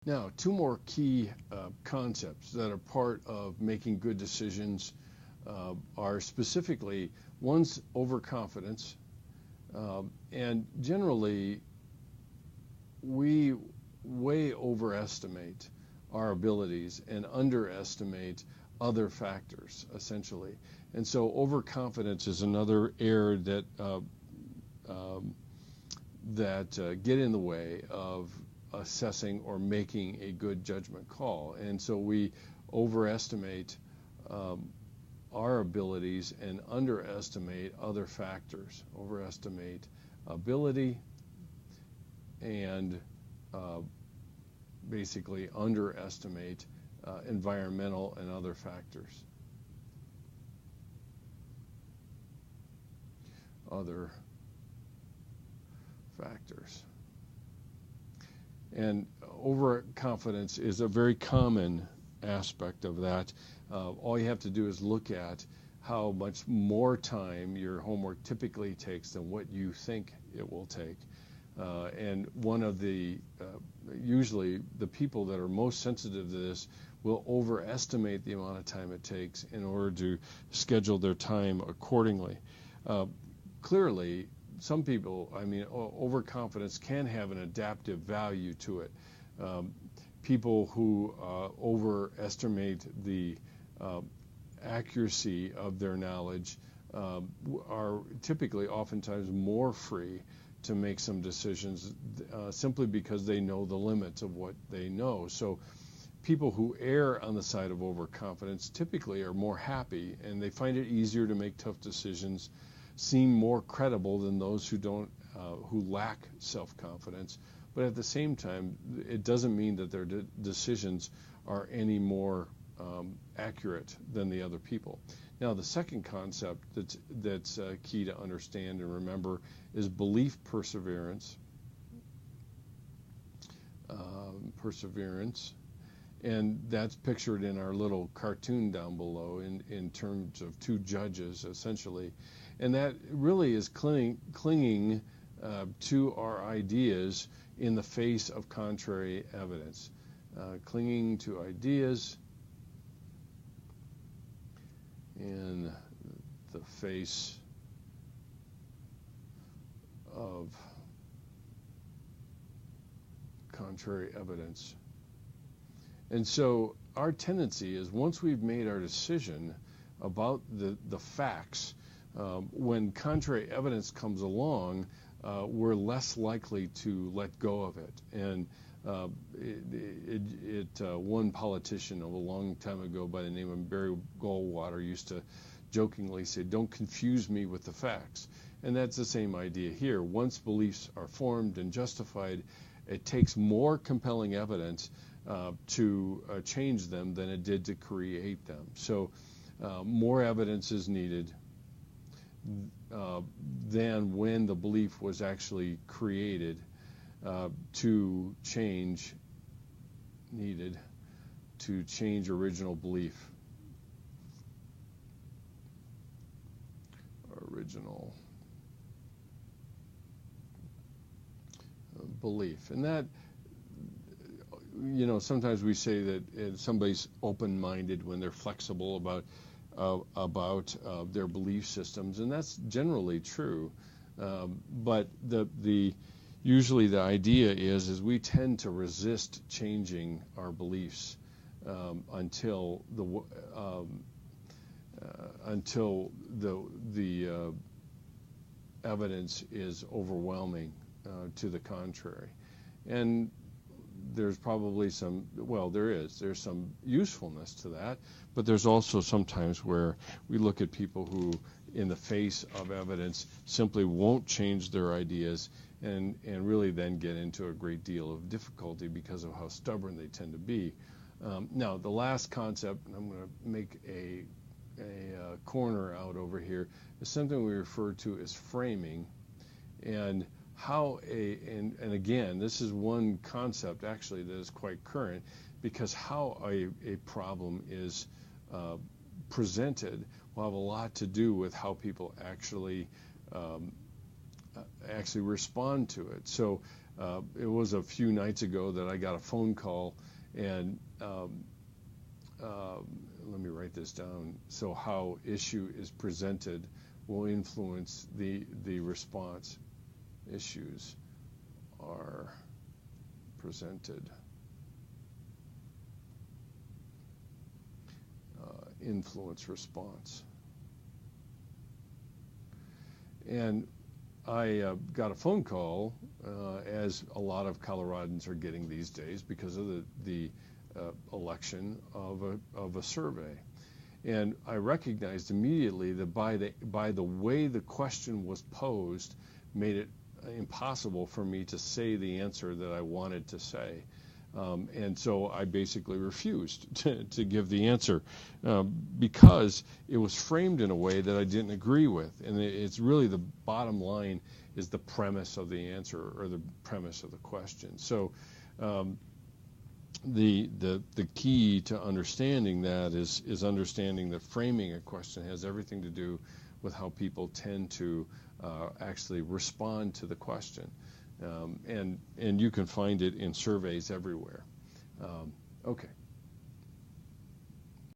Now, two more key concepts that are part of making good decisions are specifically, one's overconfidence, and generally we way overestimate our abilities and underestimate other factors, essentially. And so overconfidence is another error that get in the way of assessing or making a good judgment call. And so we overestimate our abilities and underestimate other factors, overestimate ability and basically underestimate environmental and other factors. And overconfidence is a very common aspect of that. All you have to do is look at how much more time your homework typically takes than what you think it will take. And one of the, usually the people that are most sensitive to this will overestimate the amount of time it takes in order to schedule their time accordingly. Clearly, some people, overconfidence can have an adaptive value to it. People who overestimate the accuracy of their knowledge are typically oftentimes more free to make some decisions simply because they know the limits of what they know. So people who err on the side of overconfidence typically are more happy, and they find it easier to make tough decisions, seem more credible than those who don't, who lack self-confidence. But at the same time, it doesn't mean that their decisions are any more accurate than the other people. Now, the second concept that's key to understand and remember is belief perseverance. And that's pictured in our little cartoon down below in terms of two judges, essentially. And that really is clinging to our ideas in the face of contrary evidence. Clinging to ideas in the face of contrary evidence. And so our tendency is, once we've made our decision about the facts, when contrary evidence comes along, we're less likely to let go of it. And one politician of a long time ago by the name of Barry Goldwater used to jokingly say, "Don't confuse me with the facts." And that's the same idea here. Once beliefs are formed and justified, it takes more compelling evidence to change them than it did to create them. So more evidence is needed than when the belief was actually created to change original belief. And that, sometimes we say that somebody's open-minded when they're flexible about their belief systems, and that's generally true. But usually the idea is we tend to resist changing our beliefs until the evidence is overwhelming to the contrary. And there's probably there's some usefulness to that, but there's also sometimes where we look at people who, in the face of evidence, simply won't change their ideas and really then get into a great deal of difficulty because of how stubborn they tend to be. Now, the last concept, and I'm going to make a corner out over here, is something we refer to as framing. And and again, this is one concept actually that is quite current, because how a problem is presented will have a lot to do with how people actually respond to it. So It was a few nights ago that I got a phone call, and let me write this down. So how issue is presented will influence the response. Issues are presented. Influence response. And I got a phone call, as a lot of Coloradans are getting these days because of the election, of a survey. And I recognized immediately that by the way the question was posed made it impossible for me to say the answer that I wanted to say. And so I basically refused to give the answer because it was framed in a way that I didn't agree with. And it's really the bottom line is the premise of the answer or the premise of the question. So the key to understanding that is understanding that framing a question has everything to do with how people tend to actually respond to the question. And you can find it in surveys everywhere. Okay.